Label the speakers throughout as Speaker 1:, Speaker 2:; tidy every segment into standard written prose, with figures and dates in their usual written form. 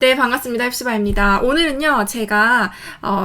Speaker 1: 네, 반갑습니다. 헵시바입니다. 오늘은요, 제가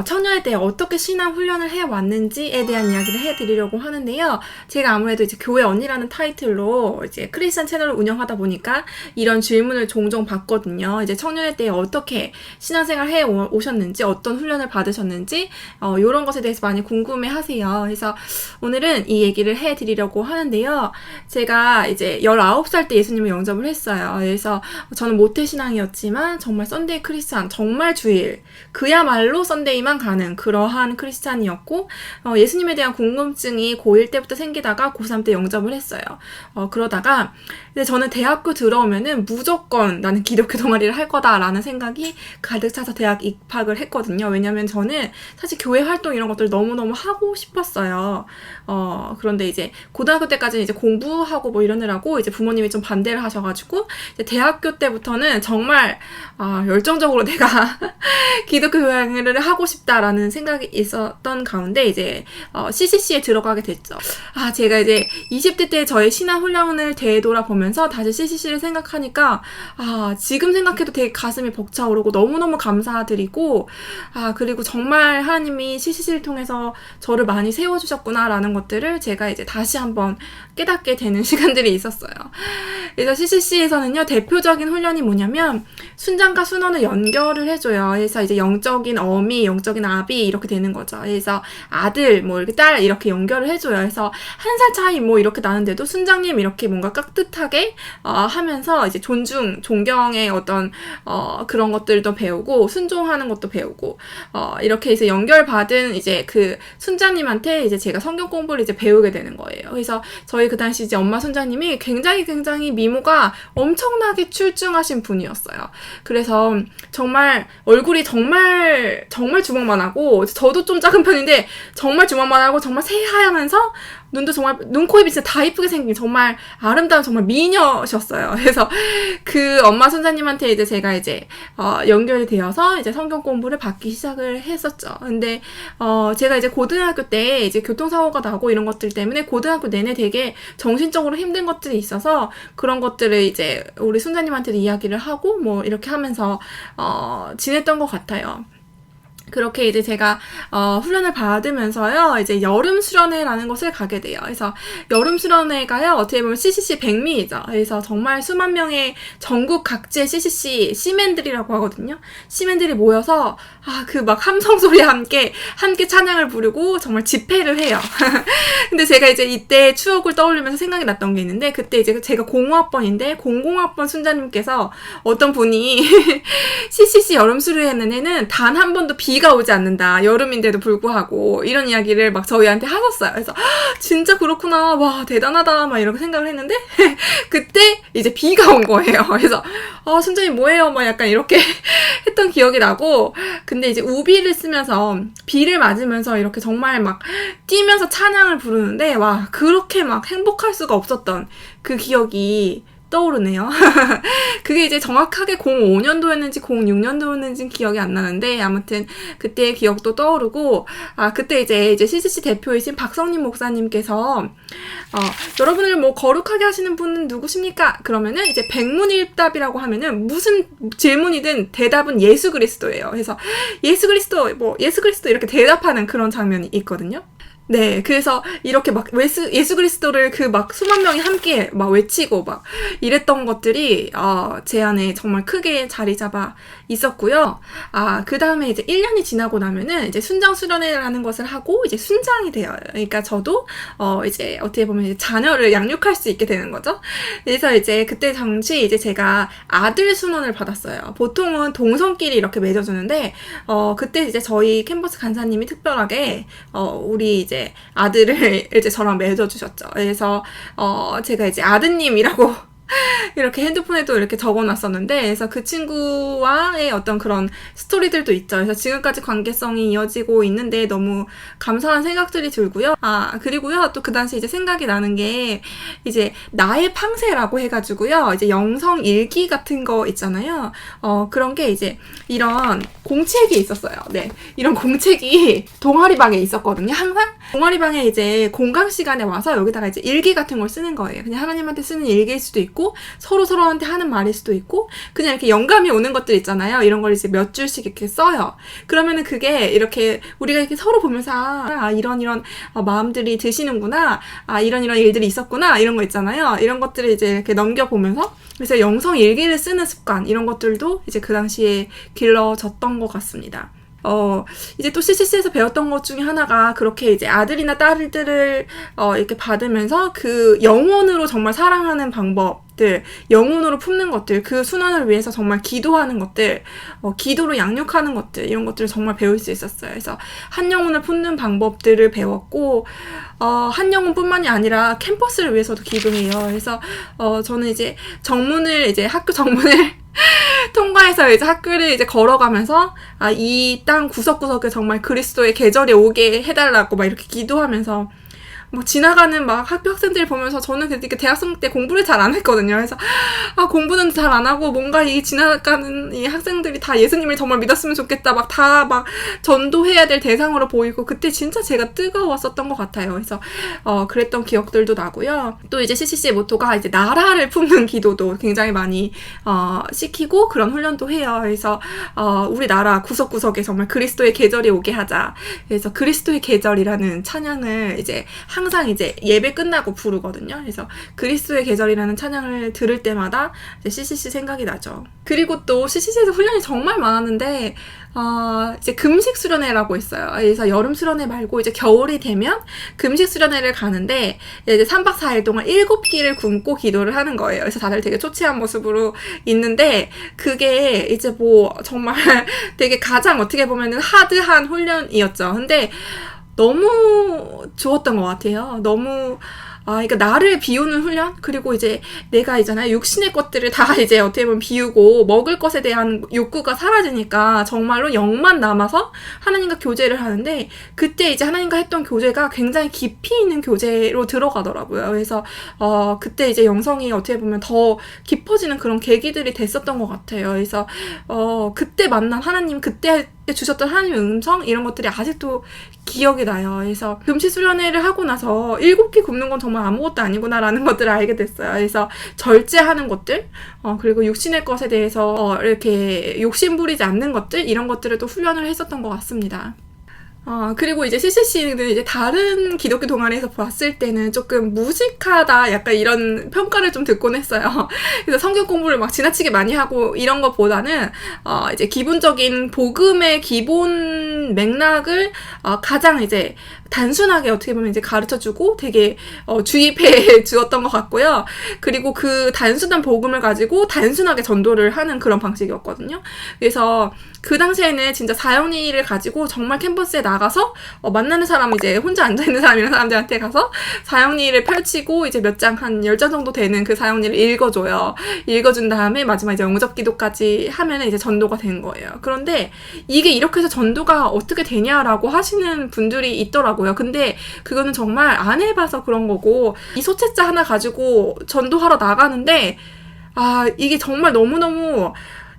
Speaker 1: 처녀에 대해 어떻게 신앙 훈련을 해왔는지에 대한 이야기를 해드리려고 하는데요. 제가 아무래도 이제 교회 언니라는 타이틀로 이제 크리스찬 채널을 운영하다 보니까 이런 질문을 종종 받거든요. 이제 처녀에 대해 어떻게 신앙생활 해 오셨는지, 어떤 훈련을 받으셨는지, 이런 것에 대해서 많이 궁금해 하세요. 그래서 오늘은 이 얘기를 해드리려고 하는데요. 제가 이제 19살 때 예수님을 영접을 했어요. 그래서 저는 모태신앙이었지만 정말 썬데이 크리스찬, 정말 주일, 그야말로 썬데이만 가는 그러한 크리스찬이었고, 예수님에 대한 궁금증이 고1 때부터 생기다가 고3 때 영접을 했어요. 그러다가 근데 저는 대학교 들어오면은 무조건 나는 기독교 동아리를 할 거다라는 생각이 가득 차서 대학 입학을 했거든요. 왜냐면 저는 사실 교회 활동 이런 것들 너무너무 하고 싶었어요. 그런데 이제 고등학교 때까지는 이제 공부하고 뭐 이러느라고 이제 부모님이 좀 반대를 하셔가지고 이제 대학교 때부터는 정말 열정적으로 내가 기독교 교양을 하고 싶다라는 생각이 있었던 가운데 이제 CCC에 들어가게 됐죠. 제가 이제 20대 때 저의 신앙 훈련을 되돌아보면서 다시 CCC를 생각하니까 지금 생각해도 되게 가슴이 벅차오르고 너무너무 감사드리고 그리고 정말 하나님이 CCC를 통해서 저를 많이 세워주셨구나라는 것들을 제가 이제 다시 한번 깨닫게 되는 시간들이 있었어요. 그래서 CCC에서는요, 대표적인 훈련이 뭐냐면 순장과 순원을 연결을 해줘요. 그래서 이제 영적인 어미, 영적인 아비 이렇게 되는 거죠. 그래서 아들, 뭐 이렇게 딸 이렇게 연결을 해줘요. 그래서 1살 차이 뭐 이렇게 나는데도 순장님 이렇게 뭔가 깍듯하게 하면서 이제 존경의 어떤 그런 것들도 배우고 순종하는 것도 배우고 이렇게 해서 연결받은 이제 그 순장님한테 이제 제가 성경 공부를 이제 배우게 되는 거예요. 그래서 저희 그 당시 이제 엄마 순장님이 굉장히 미모가 엄청나게 출중하신 분이었어요. 그래서 정말 얼굴이 정말 주먹만 하고, 저도 좀 작은 편인데 정말 주먹만 하고 정말 새하얗면서 눈도 정말 눈, 코, 입이 진짜 다 이쁘게 생긴 정말 아름다운 정말 미녀셨어요. 그래서 그 엄마 손자님한테 이제 제가 이제 연결이 되어서 이제 성경 공부를 받기 시작을 했었죠. 근데 제가 이제 고등학교 때 이제 교통사고가 나고 이런 것들 때문에 고등학교 내내 되게 정신적으로 힘든 것들이 있어서 그런 것들을 이제 우리 손자님한테도 이야기를 하고 뭐 이렇게 하면서 지냈던 것 같아요. 그렇게 이제 제가 훈련을 받으면서요, 이제 여름 수련회라는 곳을 가게 돼요. 그래서 여름 수련회가요, 어떻게 보면 CCC 백미이죠. 그래서 정말 수만 명의 전국 각지의 CCC 시맨들이라고 하거든요. 시맨들이 모여서 그 막 함성 소리와 함께 찬양을 부르고 정말 집회를 해요. 근데 제가 이제 이때 추억을 떠올리면서 생각이 났던 게 있는데, 그때 이제 제가 05학번인데 00학번 순자님께서 어떤 분이 CCC 여름 수련회는 단 한 번도 비가 오지 않는다. 여름인데도 불구하고 이런 이야기를 막 저희한테 하셨어요. 그래서 진짜 그렇구나. 와, 대단하다. 막 이렇게 생각을 했는데 그때 이제 비가 온 거예요. 그래서 순자님 뭐예요? 막 약간 이렇게 했던 기억이 나고, 근데 이제 우비를 쓰면서 비를 맞으면서 이렇게 정말 막 뛰면서 찬양을 부르는데 와, 그렇게 막 행복할 수가 없었던 그 기억이 떠오르네요. 그게 이제 정확하게 05년도였는지 06년도였는지 기억이 안 나는데, 아무튼 그때의 기억도 떠오르고, 그때 이제 CCC 대표이신 박성림 목사님께서 여러분을 뭐 거룩하게 하시는 분은 누구십니까? 그러면은 이제 백문일답이라고 하면은 무슨 질문이든 대답은 예수 그리스도예요. 그래서 예수 그리스도 이렇게 대답하는 그런 장면이 있거든요. 네, 그래서 이렇게 막 예수 그리스도를 그 막 수만 명이 함께 막 외치고 막 이랬던 것들이 제 안에 정말 크게 자리 잡아 있었고요. 그 다음에 이제 1년이 지나고 나면은 이제 순장 수련회라는 것을 하고 이제 순장이 돼요. 그러니까 저도 이제 어떻게 보면 이제 자녀를 양육할 수 있게 되는 거죠. 그래서 이제 그때 당시 이제 제가 아들 순원을 받았어요. 보통은 동성끼리 이렇게 맺어주는데 그때 이제 저희 캠퍼스 간사님이 특별하게 우리 이제 아들을 이제 저랑 맺어주셨죠. 그래서 제가 이제 아드님이라고 이렇게 핸드폰에도 이렇게 적어놨었는데, 그래서 그 친구와의 어떤 그런 스토리들도 있죠. 그래서 지금까지 관계성이 이어지고 있는데 너무 감사한 생각들이 들고요. 그리고요, 또 그 당시 이제 생각이 나는 게, 이제 나의 팡세라고 해가지고요, 이제 영성 일기 같은 거 있잖아요. 그런 게 이제 이런 공책이 있었어요. 네. 이런 공책이 동아리방에 있었거든요. 항상 동아리방에 이제 공강 시간에 와서 여기다가 이제 일기 같은 걸 쓰는 거예요. 그냥 하나님한테 쓰는 일기일 수도 있고, 있고, 서로한테 하는 말일 수도 있고, 그냥 이렇게 영감이 오는 것들 있잖아요. 이런 걸 이제 몇 줄씩 이렇게 써요. 그러면은 그게 이렇게 우리가 이렇게 서로 보면서, 이런 마음들이 드시는구나. 이런 일들이 있었구나. 이런 거 있잖아요. 이런 것들을 이제 이렇게 넘겨보면서, 그래서 영성 일기를 쓰는 습관, 이런 것들도 이제 그 당시에 길러졌던 것 같습니다. 이제 또 CCC에서 배웠던 것 중에 하나가 그렇게 이제 아들이나 딸들을 이렇게 받으면서 그 영혼으로 정말 사랑하는 방법들, 영혼으로 품는 것들, 그 순환을 위해서 정말 기도하는 것들, 기도로 양육하는 것들, 이런 것들을 정말 배울 수 있었어요. 그래서 한 영혼을 품는 방법들을 배웠고, 한 영혼뿐만이 아니라 캠퍼스를 위해서도 기도해요. 그래서 저는 이제 학교 정문을 통과해서 이제 학교를 이제 걸어가면서 이 땅 구석구석에 정말 그리스도의 계절이 오게 해달라고 막 이렇게 기도하면서 뭐 지나가는 막 학교 학생들 보면서 저는 그때 대학생 때 공부를 잘 안 했거든요. 그래서 공부는 잘 안 하고 뭔가 이 지나가는 이 학생들이 다 예수님을 정말 믿었으면 좋겠다. 막 다 전도해야 될 대상으로 보이고 그때 진짜 제가 뜨거웠었던 것 같아요. 그래서 그랬던 기억들도 나고요. 또 이제 CCC의 모토가 이제 나라를 품는 기도도 굉장히 많이 시키고 그런 훈련도 해요. 그래서 우리 나라 구석구석에 정말 그리스도의 계절이 오게 하자. 그래서 그리스도의 계절이라는 찬양을 이제 항상 이제 예배 끝나고 부르거든요. 그래서 그리스도의 계절이라는 찬양을 들을 때마다 이제 CCC 생각이 나죠. 그리고 또 CCC에서 훈련이 정말 많았는데 이제 금식 수련회라고 있어요. 그래서 여름 수련회 말고 이제 겨울이 되면 금식 수련회를 가는데 이제 3박 4일 동안 7끼를 굶고 기도를 하는 거예요. 그래서 다들 되게 초췌한 모습으로 있는데 그게 이제 뭐 정말 되게 가장 어떻게 보면은 하드한 훈련이었죠. 근데 너무 좋았던 것 같아요. 너무 그러니까 나를 비우는 훈련? 그리고 이제 내가 있잖아요. 육신의 것들을 다 이제 어떻게 보면 비우고 먹을 것에 대한 욕구가 사라지니까 정말로 영만 남아서 하나님과 교제를 하는데 그때 이제 하나님과 했던 교제가 굉장히 깊이 있는 교제로 들어가더라고요. 그래서 그때 이제 영성이 어떻게 보면 더 깊어지는 그런 계기들이 됐었던 것 같아요. 그래서 그때 만난 하나님, 그때 주셨던 하나님의 음성 이런 것들이 아직도 기억이 나요. 그래서 금식 수련회를 하고 나서 7끼 굶는 건 정말 아무것도 아니구나라는 것들을 알게 됐어요. 그래서 절제하는 것들, 그리고 육신의 것에 대해서 이렇게 욕심 부리지 않는 것들 이런 것들을 또 훈련을 했었던 것 같습니다. 그리고 이제 CCC는 이제 다른 기독교 동아리에서 봤을 때는 조금 무식하다 약간 이런 평가를 좀 듣곤 했어요. 그래서 성경 공부를 막 지나치게 많이 하고 이런 것보다는 이제 기본적인 복음의 기본 맥락을 가장 이제 단순하게 어떻게 보면 이제 가르쳐주고 되게 주입해 주었던 것 같고요. 그리고 그 단순한 복음을 가지고 단순하게 전도를 하는 그런 방식이었거든요. 그래서 그 당시에는 진짜 사형리를 가지고 정말 캠퍼스에 나가서 만나는 사람 이제 혼자 앉아있는 사람 이런 사람들한테 가서 사형리를 펼치고 이제 몇 장 한 10장 정도 되는 그 사형리를 읽어줘요. 읽어준 다음에 마지막 이제 영접 기도까지 하면은 이제 전도가 된 거예요. 그런데 이게 이렇게 해서 전도가 어떻게 되냐라고 하시는 분들이 있더라고요. 근데 그거는 정말 안 해봐서 그런 거고 이 소책자 하나 가지고 전도하러 나가는데 이게 정말 너무너무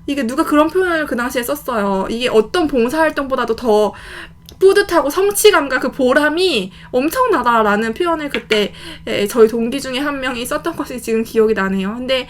Speaker 1: 이게 누가 그런 표현을 그 당시에 썼어요. 이게 어떤 봉사활동보다도 더 뿌듯하고 성취감과 그 보람이 엄청나다라는 표현을 그때 저희 동기 중에 한 명이 썼던 것이 지금 기억이 나네요. 근데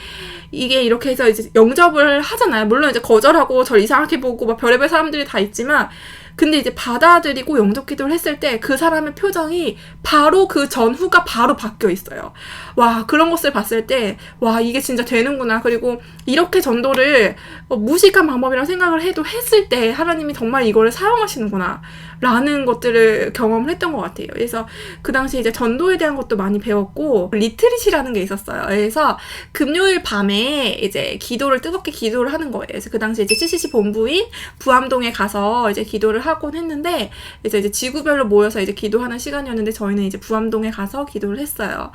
Speaker 1: 이게 이렇게 해서 이제 영접을 하잖아요. 물론 이제 거절하고 절 이상하게 보고 막 별의별 사람들이 다 있지만 근데 이제 받아들이고 영접 기도를 했을 때 그 사람의 표정이 바로 그 전후가 바로 바뀌어 있어요. 와, 그런 것을 봤을 때 와, 이게 진짜 되는구나. 그리고 이렇게 전도를 무식한 방법이라고 생각을 해도 했을 때 하나님이 정말 이거를 사용하시는구나 라는 것들을 경험을 했던 것 같아요. 그래서 그 당시 이제 전도에 대한 것도 많이 배웠고 리트릿이라는 게 있었어요. 그래서 금요일 밤에 이제 뜨겁게 기도를 하는 거예요. 그래서 그 당시 이제 CCC 본부인 부암동에 가서 이제 기도를 하곤 했는데 이제 지구별로 모여서 이제 기도하는 시간이었는데 저희는 이제 부암동에 가서 기도를 했어요.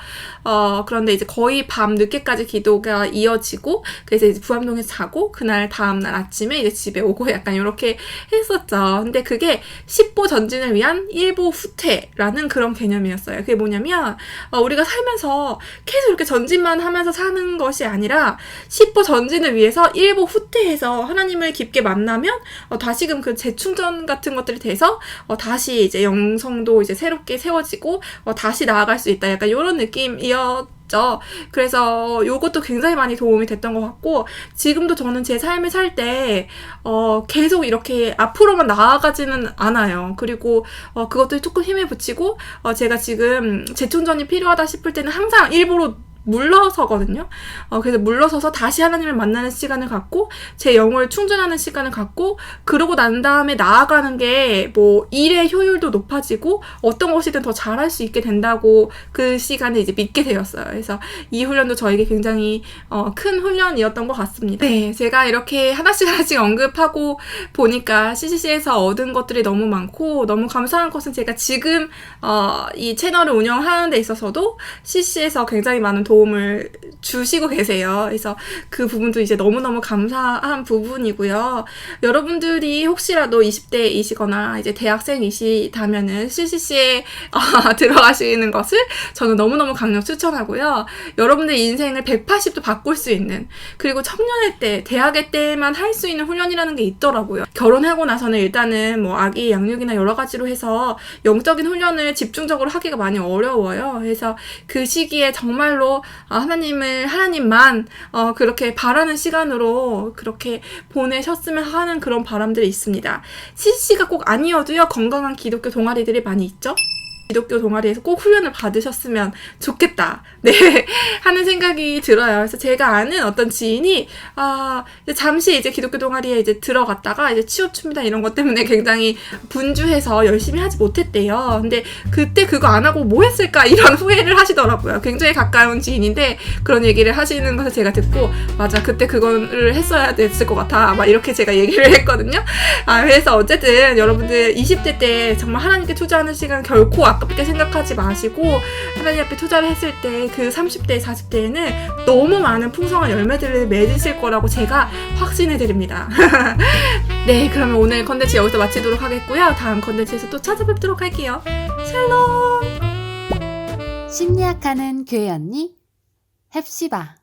Speaker 1: 그런데 이제 거의 밤 늦게까지 기도가 이어지고 그래서 이제 부암동에서 자고 그날 다음날 아침에 이제 집에 오고 약간 이렇게 했었죠. 근데 그게 10보 전진을 위한 1보 후퇴라는 그런 개념이었어요. 그게 뭐냐면 우리가 살면서 계속 이렇게 전진만 하면서 사는 것이 아니라 10보 전진을 위해서 1보 후퇴해서 하나님을 깊게 만나면 다시금 그 재충전 같은 것들이 돼서 다시 이제 영성도 이제 새롭게 세워지고 다시 나아갈 수 있다. 약간 이런 느낌이었던 있죠. 그래서 요것도 굉장히 많이 도움이 됐던 것 같고, 지금도 저는 제 삶을 살 때 계속 이렇게 앞으로만 나아가지는 않아요. 그리고 그것도 조금 힘을 붙이고, 제가 지금 재충전이 필요하다 싶을 때는 항상 일부러 물러서거든요. 그래서 물러서서 다시 하나님을 만나는 시간을 갖고 제 영혼을 충전하는 시간을 갖고, 그러고 난 다음에 나아가는 게 뭐 일의 효율도 높아지고 어떤 것이든 더 잘할 수 있게 된다고 그 시간에 이제 믿게 되었어요. 그래서 이 훈련도 저에게 굉장히 큰 훈련이었던 것 같습니다. 네, 제가 이렇게 하나씩 언급하고 보니까 CCC에서 얻은 것들이 너무 많고, 너무 감사한 것은 제가 지금 이 채널을 운영하는 데 있어서도 CCC에서 굉장히 많은 도움을 주시고 계세요. 그래서 그 부분도 이제 너무너무 감사한 부분이고요. 여러분들이 혹시라도 20대이시거나 이제 대학생이시다면은 CCC에 들어가시는 것을 저는 너무너무 강력 추천하고요. 여러분들의 인생을 180도 바꿀 수 있는, 그리고 청년의 때, 대학의 때만 할 수 있는 훈련이라는 게 있더라고요. 결혼하고 나서는 일단은 뭐 아기 양육이나 여러 가지로 해서 영적인 훈련을 집중적으로 하기가 많이 어려워요. 그래서 그 시기에 정말로 하나님만 그렇게 바라는 시간으로 그렇게 보내셨으면 하는 그런 바람들이 있습니다. CCC가 꼭 아니어도요, 건강한 기독교 동아리들이 많이 있죠. 기독교 동아리에서 꼭 훈련을 받으셨으면 좋겠다, 네, 하는 생각이 들어요. 그래서 제가 아는 어떤 지인이 이제 잠시 이제 기독교 동아리에 이제 들어갔다가 이제 취업춥니다 이런 것 때문에 굉장히 분주해서 열심히 하지 못했대요. 근데 그때 그거 안 하고 뭐 했을까 이런 후회를 하시더라고요. 굉장히 가까운 지인인데 그런 얘기를 하시는 것을 제가 듣고, 맞아, 그때 그거를 했어야 됐을 것 같아, 막 이렇게 제가 얘기를 했거든요. 그래서 어쨌든 여러분들 20대 때 정말 하나님께 투자하는 시간 결코 아깝게 생각하지 마시고, 하나님 앞에 투자를 했을 때 그 30대, 40대에는 너무 많은 풍성한 열매들을 맺으실 거라고 제가 확신해 드립니다. 네, 그러면 오늘 컨텐츠 여기서 마치도록 하겠고요. 다음 컨텐츠에서 또 찾아뵙도록 할게요. 샬롬!
Speaker 2: 심리학하는 교회 언니 헵시바.